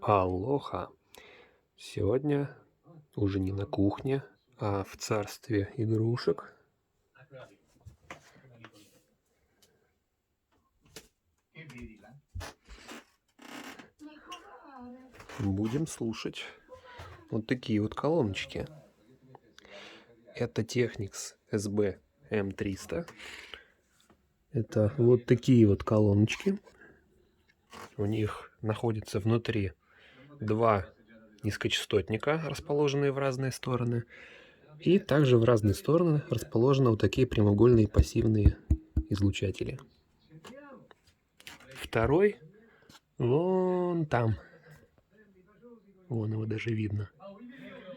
Алоха. Сегодня уже не на кухне, а в царстве игрушек. Будем слушать вот такие вот колоночки. Это Technics SB M300. Это вот такие вот колоночки. У них находится внутри два низкочастотника, расположенные в разные стороны. И также в разные стороны расположены вот такие прямоугольные пассивные излучатели. Второй вон там. Вон его даже видно.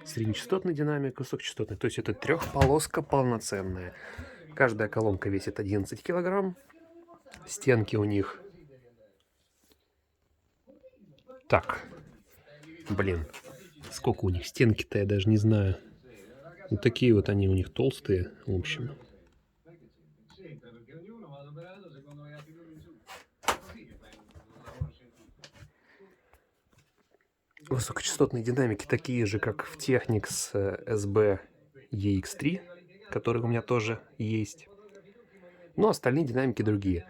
Среднечастотный динамик, высокочастотный. То есть это трехполоска полноценная. Каждая колонка весит 11 килограмм. Стенки у них... Так. Блин. Сколько у них стенки-то, я даже не знаю. Вот такие вот они у них толстые, в общем. Высокочастотные динамики такие же, как в Technics SB EX3, который у меня тоже есть. Но остальные динамики другие.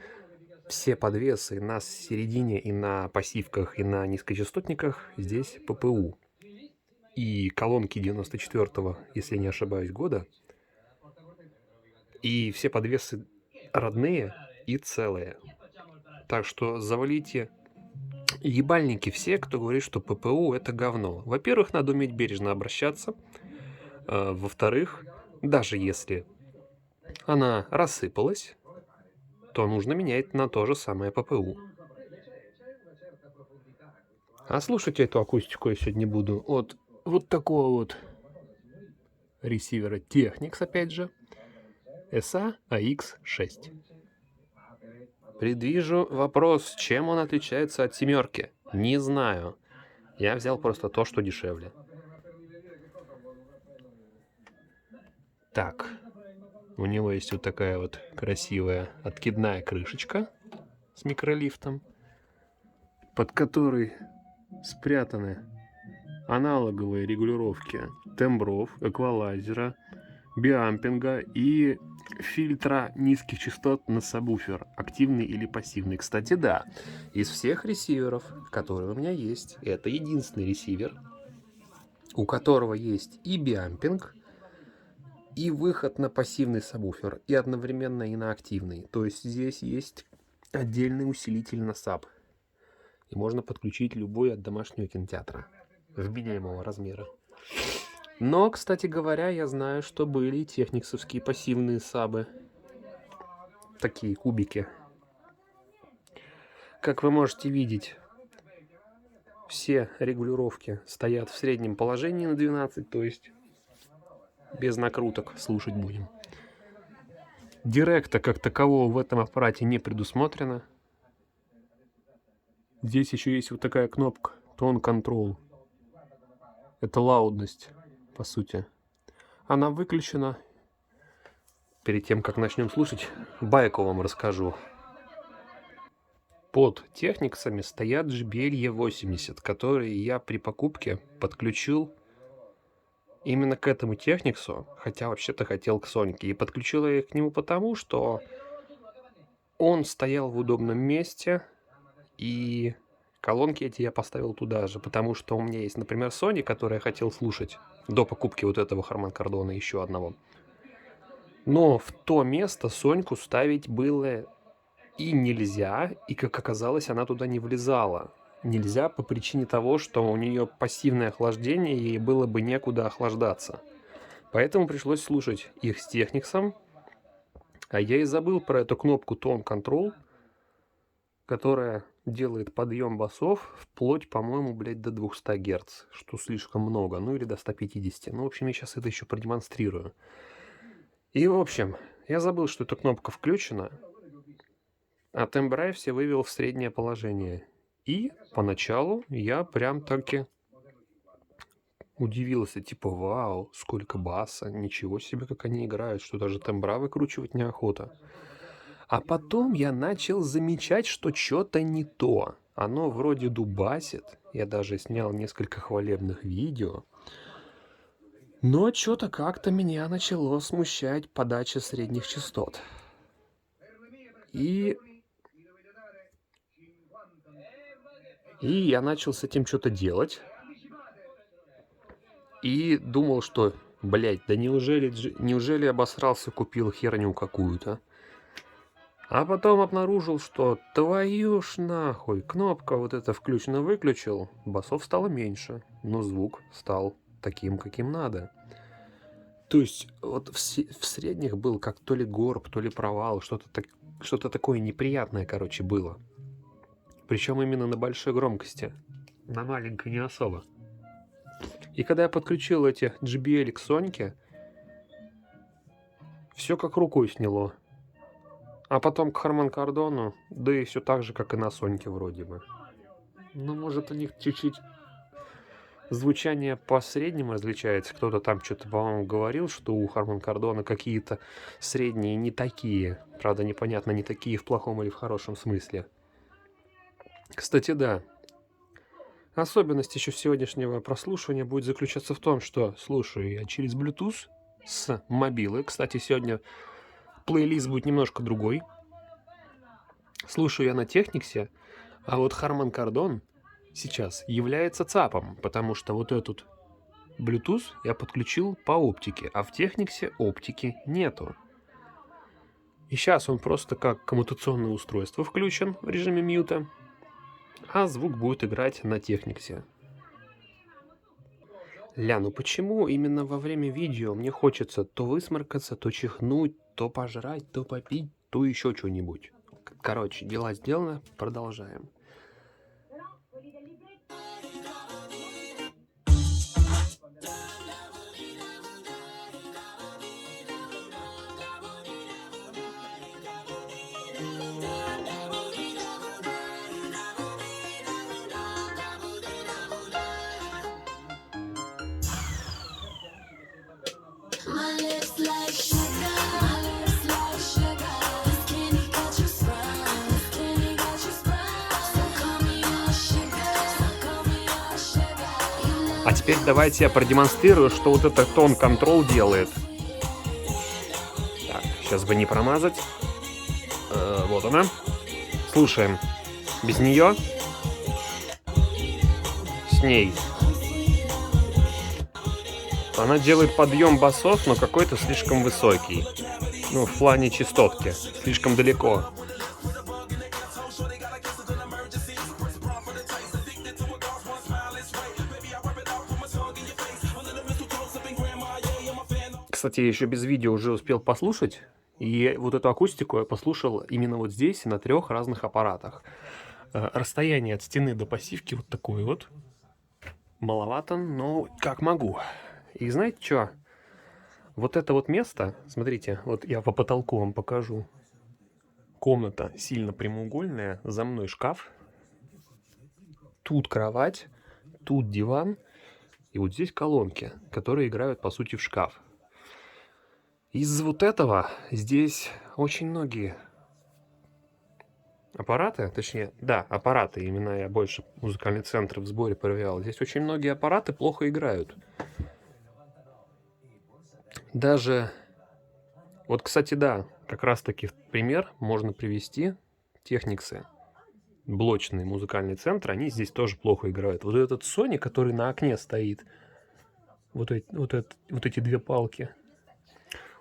Все подвесы на середине и на пассивках, и на низкочастотниках здесь ППУ. И колонки 94-го, если не ошибаюсь, года. И все подвесы родные и целые. Так что завалите ебальники все, кто говорит, что ППУ это говно. Во-первых, надо уметь бережно обращаться. Во-вторых, даже если она рассыпалась, то нужно менять на то же самое ППУ. А слушать эту акустику я сегодня буду от вот такого вот ресивера Technics, опять же, SA-AX6. Предвижу вопрос, чем он отличается от семерки. Не знаю. Я взял просто то, что дешевле. Так, у него есть вот такая вот красивая откидная крышечка с микролифтом, под которой спрятаны аналоговые регулировки тембров, эквалайзера, биампинга и фильтра низких частот на сабвуфер, активный или пассивный. Кстати, да, из всех ресиверов, которые у меня есть, это единственный ресивер, у которого есть и биампинг, и выход на пассивный сабвуфер, и одновременно и на активный. То есть здесь есть отдельный усилитель на саб. И можно подключить любой от домашнего кинотеатра вменяемого размера. Но, кстати говоря, я знаю, что были техниксовские пассивные сабы. Такие кубики. Как вы можете видеть, все регулировки стоят в среднем положении на 12, то есть без накруток слушать будем. Директа как такового в этом аппарате не предусмотрено. Здесь еще есть вот такая кнопка Tone Control. Это лаудность, по сути. Она выключена. Перед тем, как начнем слушать, байку вам расскажу. Под техниксами стоят JBL E80, которые я при покупке подключил именно к этому техниксу, хотя вообще-то хотел к Сонике. И подключил я их к нему потому, что он стоял в удобном месте, и колонки эти я поставил туда же, потому что у меня есть, например, Sony, который я хотел слушать до покупки вот этого Harman Kardon еще одного. Но в то место Соньку ставить было и нельзя, и, как оказалось, она туда не влезала. Нельзя по причине того, что у нее пассивное охлаждение, и ей было бы некуда охлаждаться. Поэтому пришлось слушать их с техниксом. А я и забыл про эту кнопку Tone Control, которая делает подъем басов вплоть, по-моему, блядь, до 200 Гц, что слишком много, ну или до 150. Ну, в общем, я сейчас это еще продемонстрирую. И, в общем, я забыл, что эта кнопка включена, а тембрайв все вывел в среднее положение. И поначалу я прям таки удивился, типа, вау, сколько баса, ничего себе, как они играют, что даже тембра выкручивать неохота. А потом я начал замечать, что что-то не то. оно вроде дубасит. Я даже снял несколько хвалебных видео. Но что-то как-то меня начало смущать подача средних частот. И я начал с этим что-то делать. И думал, что, блядь, да неужели обосрался, купил херню какую-то? А потом обнаружил, что твою ж нахуй, кнопка вот эта включено-выключил, басов стало меньше, но звук стал таким, каким надо. То есть вот в средних был как то ли горб, то ли провал, что-то такое неприятное, короче, было. Причем именно на большой громкости, на маленькой не особо. И когда я подключил эти JBL к Соньке, все как рукой сняло. А потом к Harman Kardon, да и все так же, как и на Соньке вроде бы. Ну, может, у них чуть-чуть звучание по среднему различается. Кто-то там что-то, по-моему, говорил, что у Harman Kardon какие-то средние не такие. Правда, непонятно, не такие в плохом или в хорошем смысле. Кстати, да. Особенность еще сегодняшнего прослушивания будет заключаться в том, что слушаю я через Bluetooth с мобилы. Кстати, сегодня плейлист будет немножко другой. Слушаю я на Техниксе, а вот Harman Kardon сейчас является ЦАПом, потому что вот этот Bluetooth я подключил по оптике, а в Техниксе оптики нету. И сейчас он просто как коммутационное устройство включен в режиме мьюта, а звук будет играть на Техниксе. Ля, ну почему именно во время видео мне хочется то высморкаться, то чихнуть, то пожрать, то попить, то еще что-нибудь? Короче, дела сделано, продолжаем. А теперь давайте я продемонстрирую, что вот этот тон контрол делает. Так, сейчас бы не промазать. Вот она. Слушаем. Без нее. С ней. Она делает подъем басов, но какой-то слишком высокий. Ну, в плане частотки. Слишком далеко. Кстати, я еще без видео уже успел послушать. И вот эту акустику я послушал именно вот здесь, на 3 разных аппаратах. Расстояние от стены до пассивки вот такое вот. Маловато, но как могу. И знаете что? Вот это вот место, смотрите, вот я по потолку вам покажу. Комната сильно прямоугольная, за мной шкаф. Тут кровать, тут диван. И вот здесь колонки, которые играют, по сути, в шкаф. Из вот этого здесь очень многие аппараты, точнее, да, аппараты, именно я больше музыкальный центр в сборе проверял. Здесь очень многие аппараты плохо играют. Даже, вот, кстати, да, как раз-таки пример можно привести. Техниксы, блочный музыкальный центр, они здесь тоже плохо играют. Вот этот Sony, который на окне стоит, вот эти 2 палки,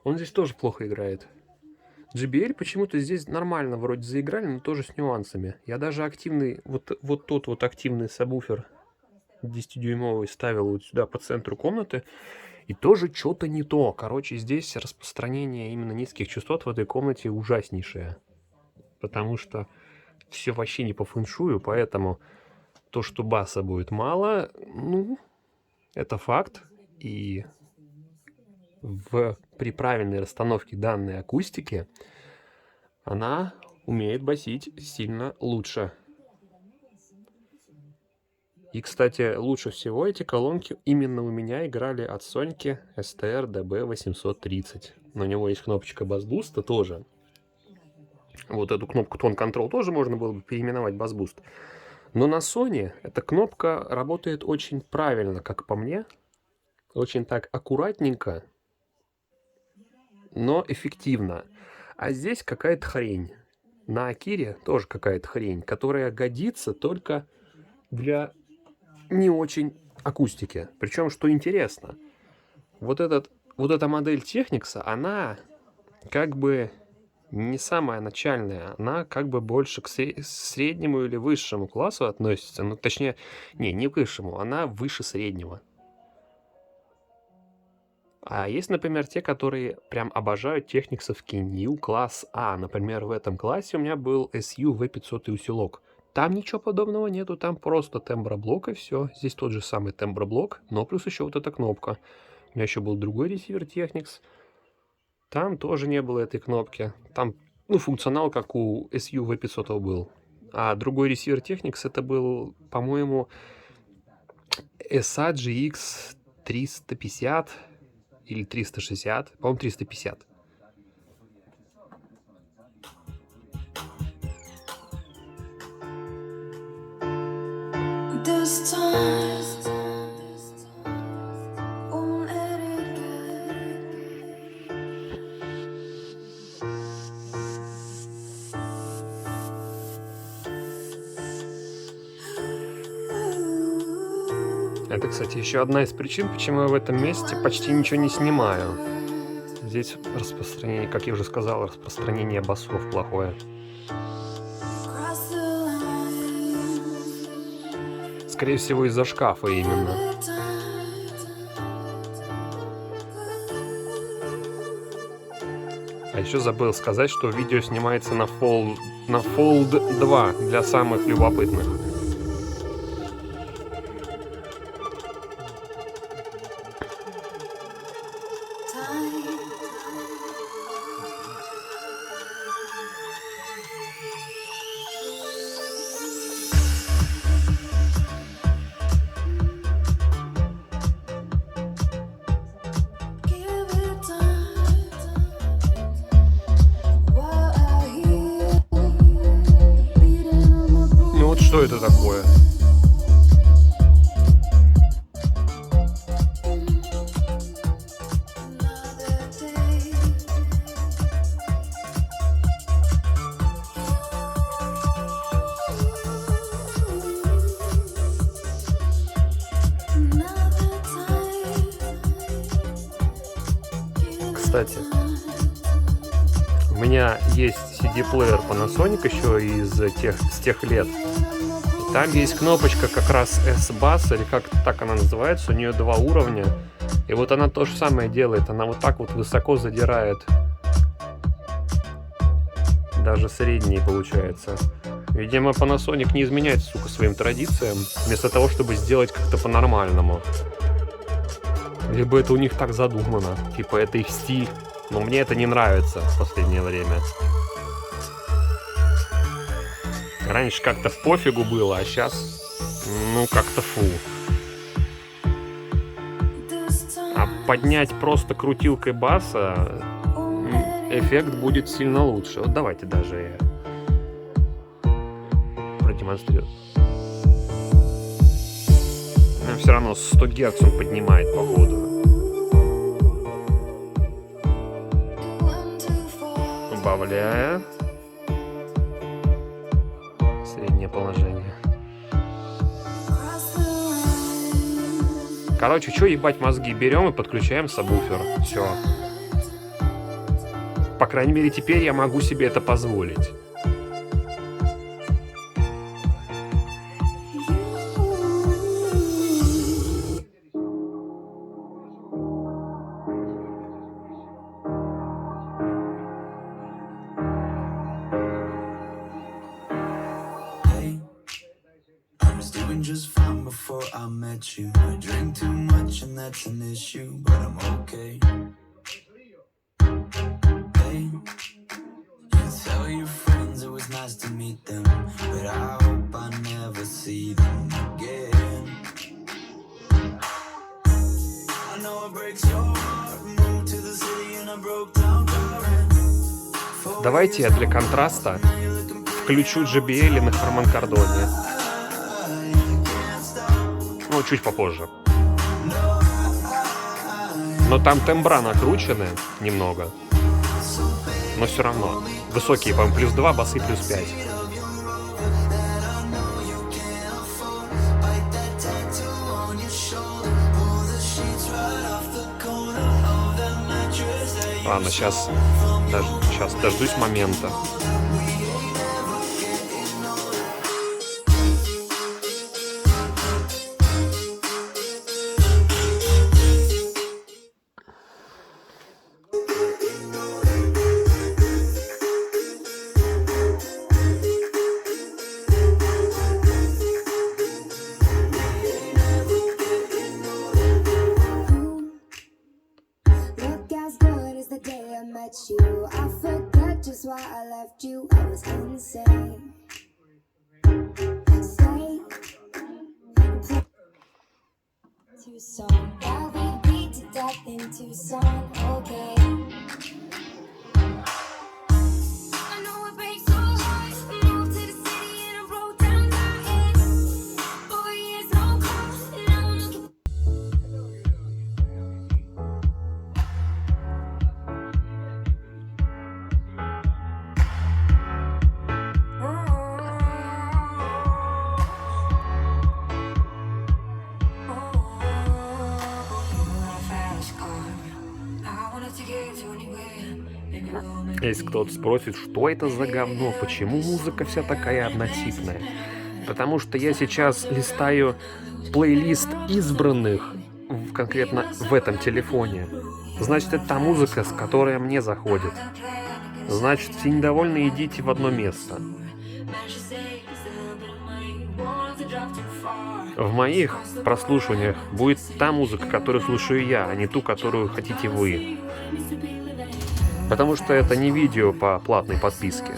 он здесь тоже плохо играет. JBL почему-то здесь нормально вроде заиграли, но тоже с нюансами. Я даже активный, вот тот вот активный сабвуфер 10-дюймовый ставил вот сюда по центру комнаты, и тоже что-то не то. Короче, здесь распространение именно низких частот в этой комнате ужаснейшее. Потому что все вообще не по фэншую, поэтому то, что баса будет мало, ну, это факт. И при правильной расстановке данной акустики она умеет басить сильно лучше. И, кстати, лучше всего эти колонки именно у меня играли от Соньки STR DB830. На него есть кнопочка бас-буста тоже. Вот эту кнопку Tone Control тоже можно было бы переименовать бас-буст. Но на Sony эта кнопка работает очень правильно, как по мне. Очень так аккуратненько, но эффективно. А здесь какая-то хрень. На Акире тоже какая-то хрень, которая годится только для не очень акустики. Причем, что интересно, вот эта модель Technics, она как бы не самая начальная, она как бы больше к среднему или высшему классу относится. Ну, точнее, не высшему, она выше среднего. А есть, например, те, которые прям обожают техниксовки New класс А. Например, в этом классе у меня был SU V500 усилок. Там ничего подобного нету, там просто темброблок и все. Здесь тот же самый темброблок, но плюс еще вот эта кнопка. У меня еще был другой ресивер Technics. Там тоже не было этой кнопки. Там, ну, функционал, как у SU V500 был. А другой ресивер Technics это был, по-моему, SA GX 350 или 360. По-моему, 350. Это, кстати, еще одна из причин, почему я в этом месте почти ничего не снимаю. Здесь распространение, как я уже сказал, распространение басов плохое. Скорее всего, из-за шкафа именно. А еще забыл сказать, что видео снимается на Fold 2 для самых любопытных. Что это такое? Кстати, у меня есть CD-плеер Panasonic еще с тех лет. Там есть кнопочка как раз S-Bass, или как так она называется, у нее 2 уровня. И вот она то же самое делает, она вот так вот высоко задирает. Даже средние получается. Видимо, Panasonic не изменяет, сука, своим традициям, вместо того, чтобы сделать как-то по-нормальному. Либо это у них так задумано, типа это их стиль. Но мне это не нравится в последнее время. Раньше как-то пофигу было, а сейчас, ну, как-то фу. А поднять просто крутилкой баса, эффект будет сильно лучше. Вот давайте даже я продемонстрирую. Но все равно 100 Гц он поднимает, походу. Убавляя. Среднее положение. Короче, что ебать мозги? Берем и подключаем сабвуфер. Все. По крайней мере, теперь я могу себе это позволить. Just fine before I met you. I drink too much and that's an issue, but I'm okay. Hey, you tell your friends it was nice to meet them, but I hope I never see them again. I know it breaks your heart. Moved to the city and I broke down Давайте я для контраста включу JBL на Harman Kardon. но чуть попозже. Но там тембра накручены немного. Но все равно. Высокие, по-моему, +2, басы +5. Ладно, сейчас дождусь момента. Look as good as the day I met you. I forget just why I left you. I was insane. Stay. Tucson. Yeah, we beat to death in Tucson. Okay. I know it breaks so hard. Moved to the city and I wrote down my head. 4 years, no call. Now I'm looking. Если кто-то спросит, что это за говно, почему музыка вся такая однотипная. Потому что я сейчас листаю плейлист избранных конкретно в этом телефоне. Значит, это та музыка, с которой мне заходит. Значит, все недовольные идите в одно место. В моих прослушиваниях будет та музыка, которую слушаю я, а не ту, которую хотите вы. Потому что это не видео по платной подписке.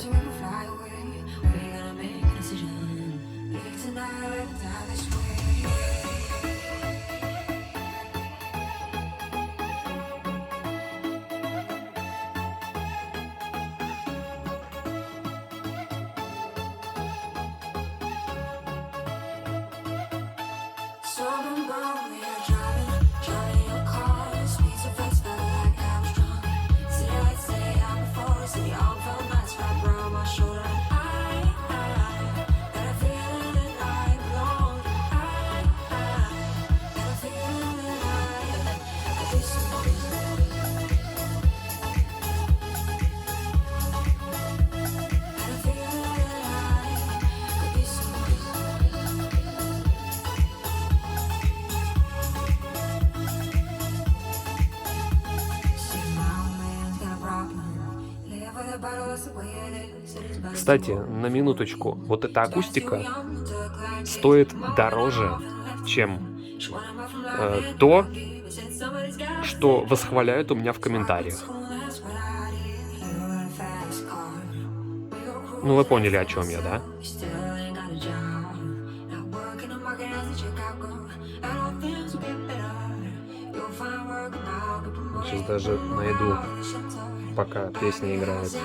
Кстати, на минуточку, вот эта акустика стоит дороже, чем то, что восхваляют у меня в комментариях. Ну, вы поняли, о чем я, да? Сейчас даже найду, пока песня играет.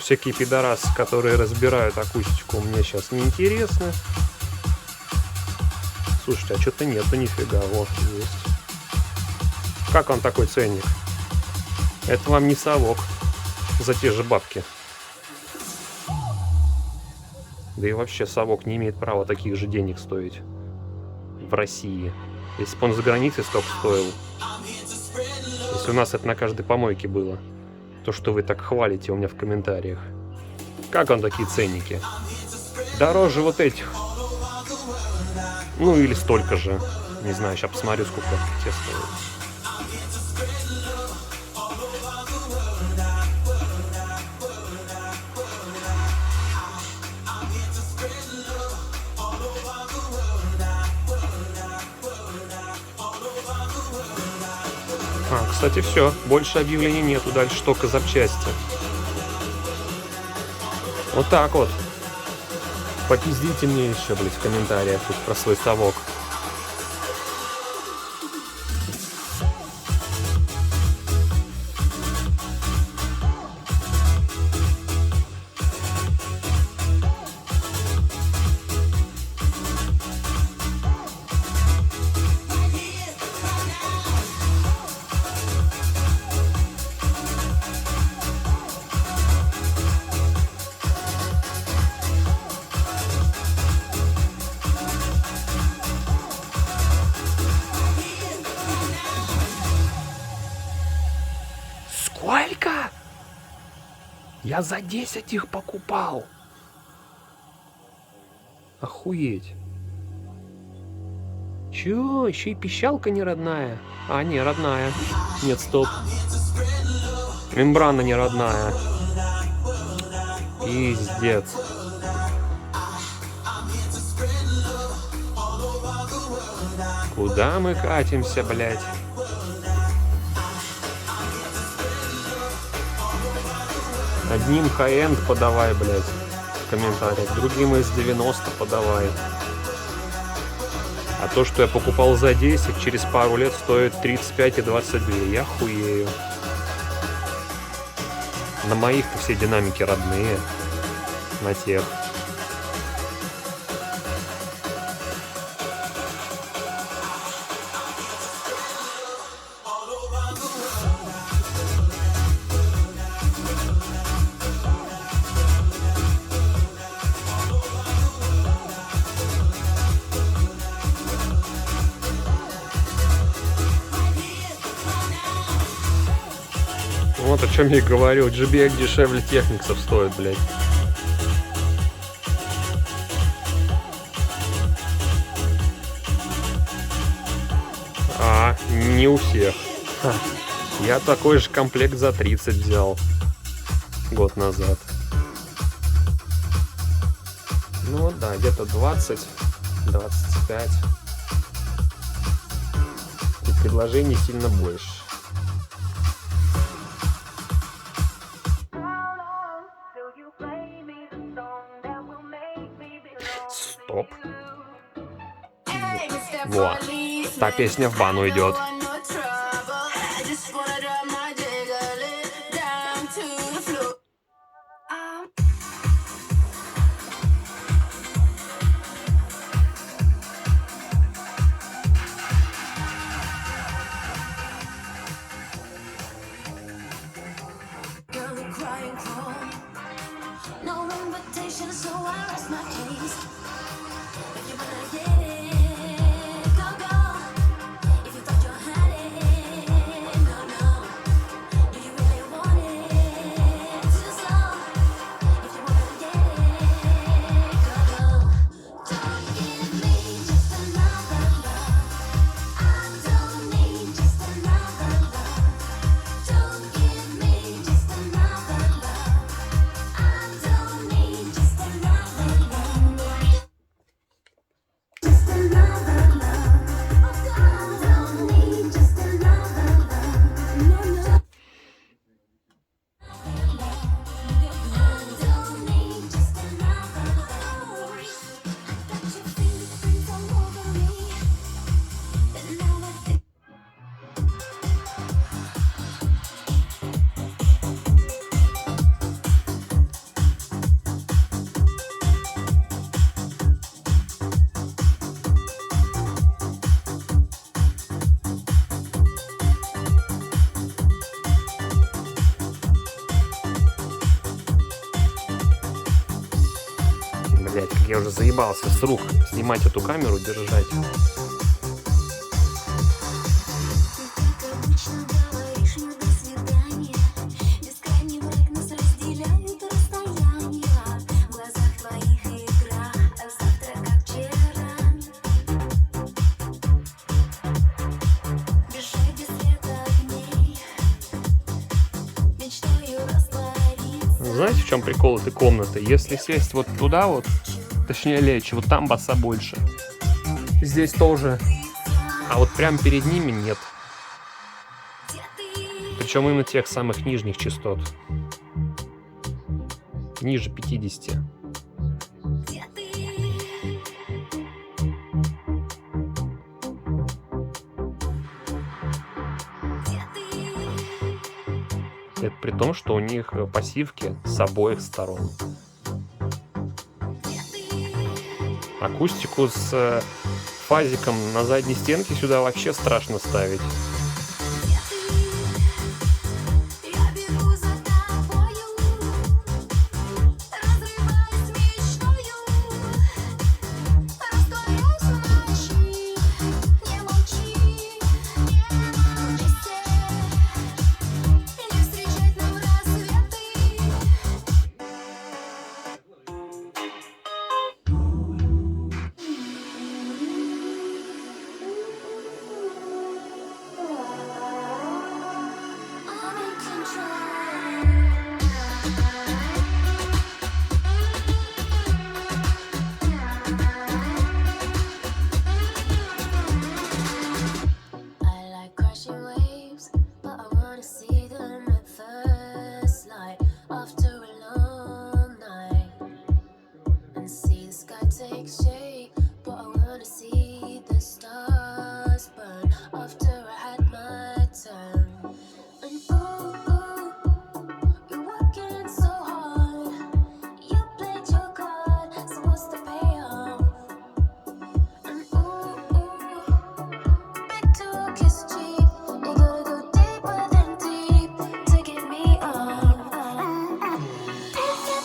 Всякие пидорасы, которые разбирают акустику, мне сейчас не интересны. Слушайте, а что-то нету нифига. Вот, есть. Как вам такой ценник? Это вам не совок. за те же бабки. Да и вообще совок не имеет права таких же денег стоить в России. Если бы он за границей столько стоил, если у нас это на каждой помойке было, то, что вы так хвалите у меня в комментариях. Как он такие ценники? Дороже вот этих. Ну или столько же. Не знаю, сейчас посмотрю, сколько те стоят. Кстати, все. Больше объявлений нету. Дальше только запчасти. Вот так вот. Попиздите мне еще, блядь, в комментариях тут про свой совок. Сколько? Я за 10 их покупал. Охуеть. Чё? Еще и пищалка не родная? А, не, родная. Нет, стоп. Мембрана не родная. Пиздец. Куда мы катимся, блядь? Одним хай-энд подавай, блядь, в комментариях, другим из 90 подавай. А то, что я покупал за 10, через пару лет стоит 35 и 22. Я хуею. На моих-то все динамики родные. На тех. Вот о чем я и говорю. JBL дешевле техниксов стоит, блядь. А, не у всех. Ха. Я такой же комплект за 30 взял. Год назад. Ну вот да, где-то 20-25. И предложений сильно больше. Стоп. Во. Та песня в бану идет. Блять, как я уже заебался с рук снимать эту камеру, держать. Обычно говоришь мне до свидания. Бескрайний мрак нас разделяет расстояния. В глазах твоих игра, а завтра как вчера. Бежать без света огней, мечтаю раствориться. Знаете, в чем прикол этой комнаты? Если сесть вот туда вот, точнее лечь, вот там баса больше. Здесь тоже. А вот прям перед ними нет. Причем именно тех самых нижних частот. Ниже 50. Где ты? Где ты? Это при том, что у них пассивки с обоих сторон. Акустику с фазиком на задней стенке сюда вообще страшно ставить. Я бегу за тобою, разрываясь мечтою, растворюсь в ночи, не молчи, вместе не встречать нам рассветы. I'm in I like crashing waves, but I wanna see them at first light after a long night and see the sky take shape. But I wanna see the stars burn after I had my turn. And you're working so hard. You played your card, so what's the payoff? And big talk is cheap. You gotta go deeper than deep to get me off.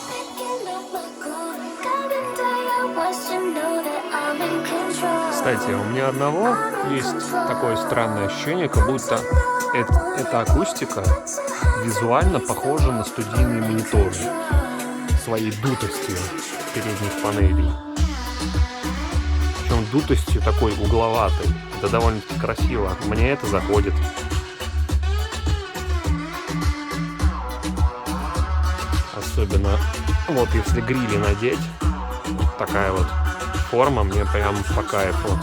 Picking up my call, coming to your worst, you know that I'm in control. Кстати, у меня одного есть такое странное ощущение, как будто эта акустика визуально похожа на студийные мониторы своей дутостью передних панелей. Причем дутостью такой угловатой. Это довольно-таки красиво. Мне это заходит. Особенно вот если грили надеть. Вот такая вот форма мне прям по кайфу.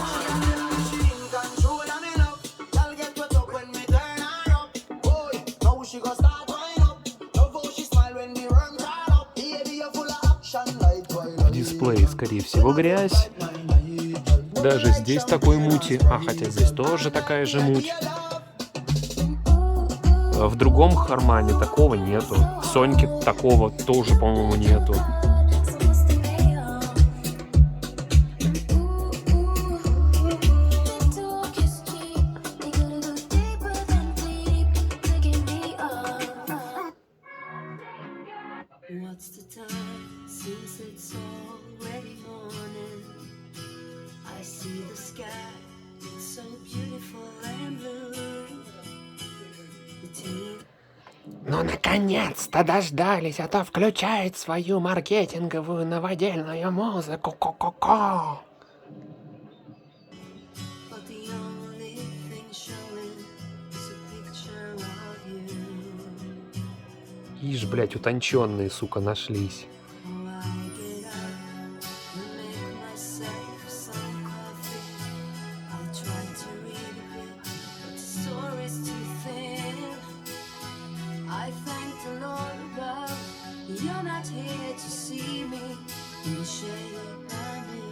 В дисплее, скорее всего, грязь. Даже здесь такой мути. А хотя здесь тоже такая же муть. В другом Хармане такого нету. В Соньке такого тоже, по-моему, нету. What's the time? Seems it's already morning. I see the sky, it's so beautiful and blue. The team Ну, наконец-то дождались, а то включает свою маркетинговую новодельную музыку. Ко-ко-ко. but the only thing showing is a picture of you. Ишь, блядь, утонченные, сука, нашлись. Oh, I get up and make myself some coffee. I'll try to read a bit, but the story's too thin. I thank the Lord above. You're not here to see me in the shade I'm in.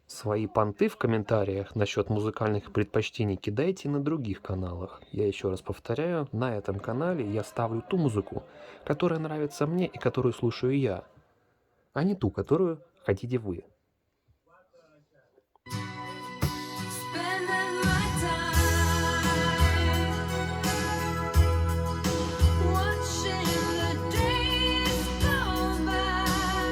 Свои понты в комментариях насчет музыкальных предпочтений кидайте на других каналах. Я еще раз повторяю, на этом канале я ставлю ту музыку, которая нравится мне и которую слушаю я, а не ту, которую хотите вы. Spending my time watching the days go by.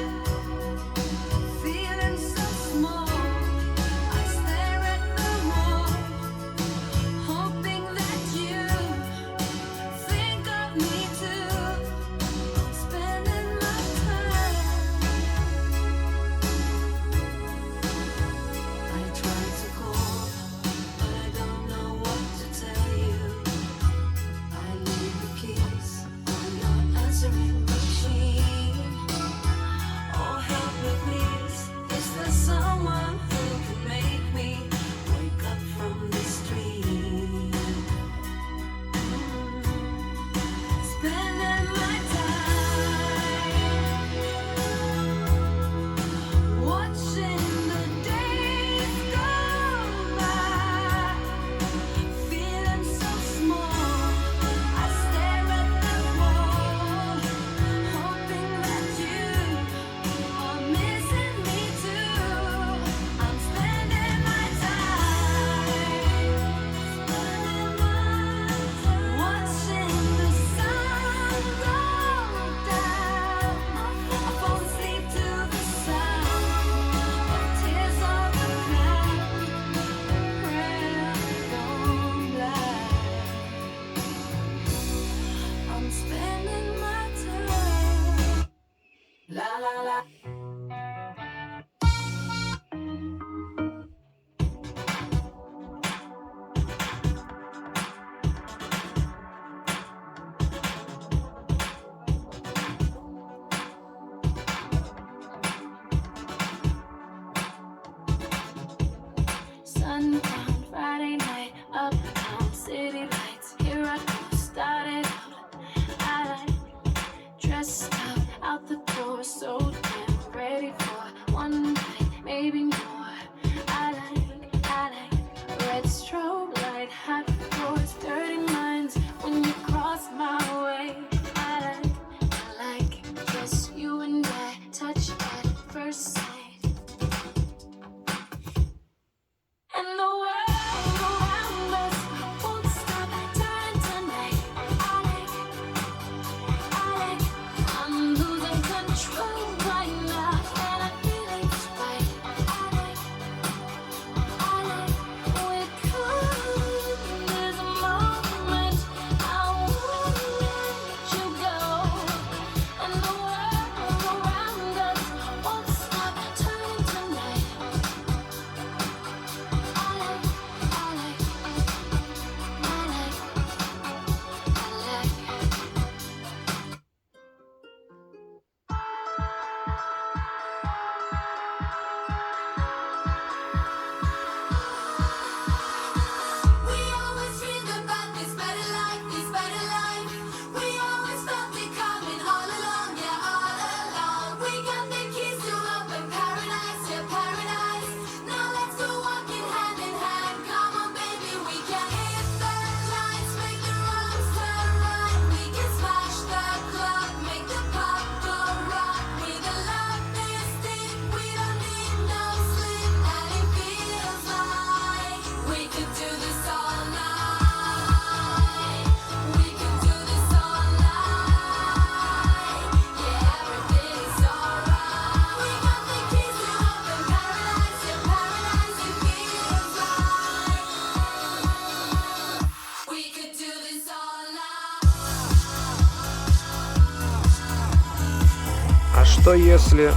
что если...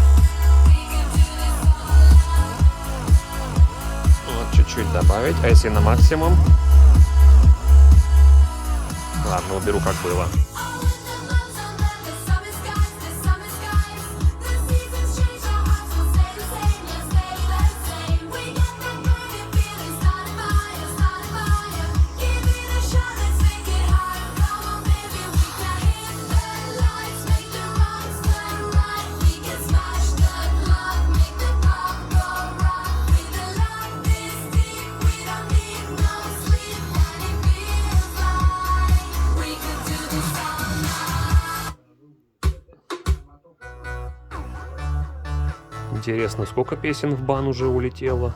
Вот чуть-чуть добавить, а если на максимум? Ладно, уберу как было. Интересно, сколько песен в бан уже улетело?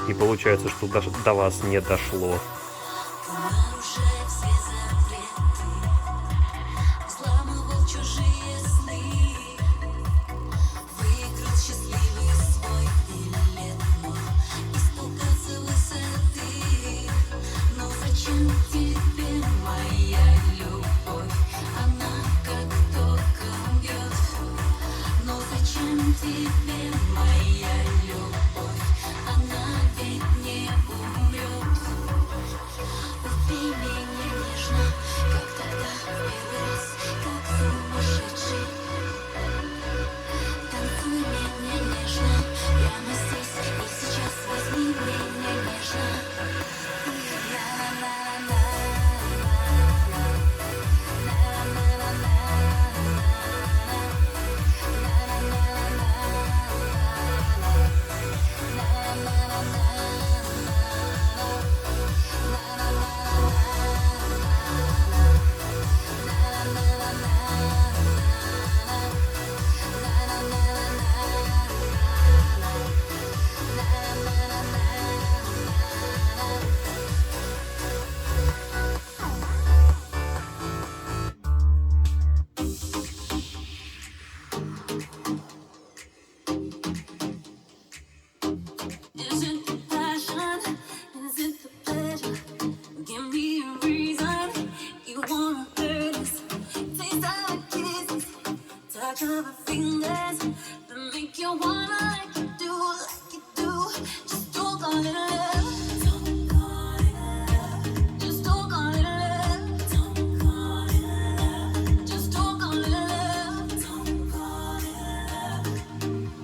И получается, что даже до вас не дошло. Нарушая все запреты, взламывал чужие сны, выиграл счастливый свой билет, испугался высоты. Но зачем тебе моя любовь? Она как током бьет. Но зачем тебе моя любовь? Она ведь не умрет. Убей меня нежно, как тогда в первый раз, как сумасшедший. Танцуй меня нежно, прямо здесь и сейчас возьми меня нежно. Is it the passion? Is it the pleasure? Give me a reason you wanna hurt us. Taste our kisses, touch of our fingers that make you wanna like you do. Just don't call it love. Don't call it love. Just don't call it love. Don't call it love. Just don't call it love. Don't call it love.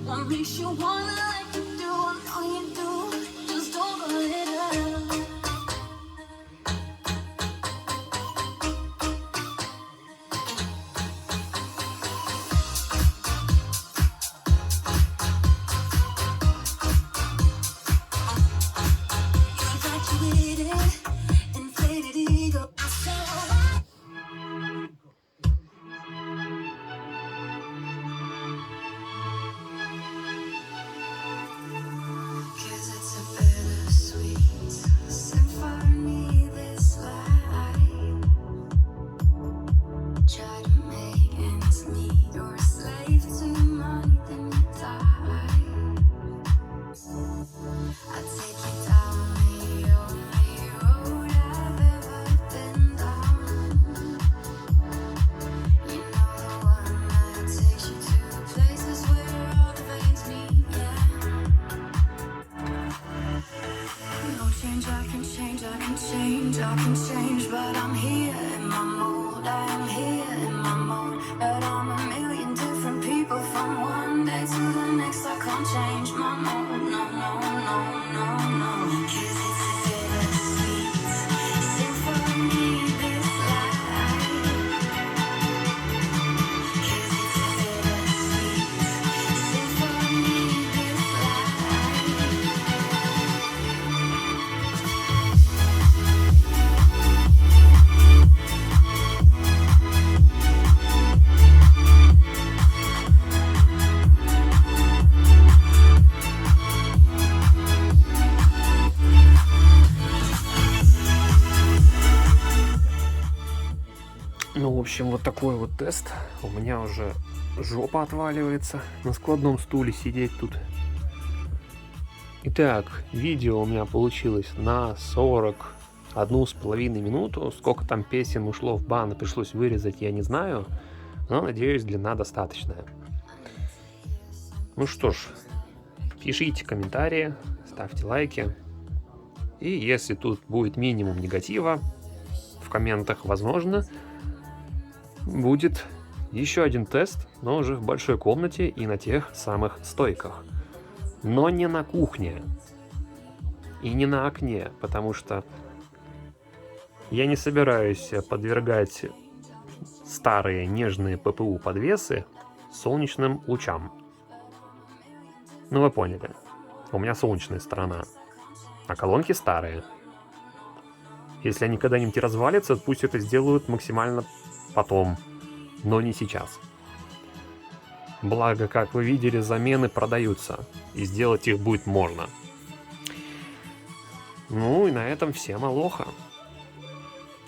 What makes you wanna like you do? I know you do. Just don't call it love. You're infatuated, inflated ego. So cause it's a bittersweet symphony, this life. Try to make ends meet, you're a slave to money, then you die. I take you down the only road I've ever been down. You know the one that takes you to places where all the veins meet, yeah. No change, I can change, I can change, I can change, but I'm here in my mood, I am here in my mode. But I'm a million different people from one day to the next, I can't change my mode, no, no, no, no, no. Cause it's a bittersweet symphony, this life. Cause it's a bittersweet symphony, this life. Ну, в общем, вот такой вот тест. У меня уже жопа отваливается на складном стуле сидеть тут. Итак, видео у меня получилось на 1,5 минуту. Сколько там песен ушло в бан и пришлось вырезать, я не знаю. Но, надеюсь, длина достаточная. Ну что ж, пишите комментарии, ставьте лайки. И если тут будет минимум негатива в комментах, возможно, будет еще один тест, но уже в большой комнате и на тех самых стойках. Но не на кухне и не на окне, потому что я не собираюсь подвергать старые нежные ППУ подвесы солнечным лучам. Ну вы поняли, у меня солнечная сторона, а колонки старые. Если они когда-нибудь развалятся, пусть это сделают максимально потом, но не сейчас. Благо, как вы видели, замены продаются, и сделать их будет можно. Ну и на этом всем алоха.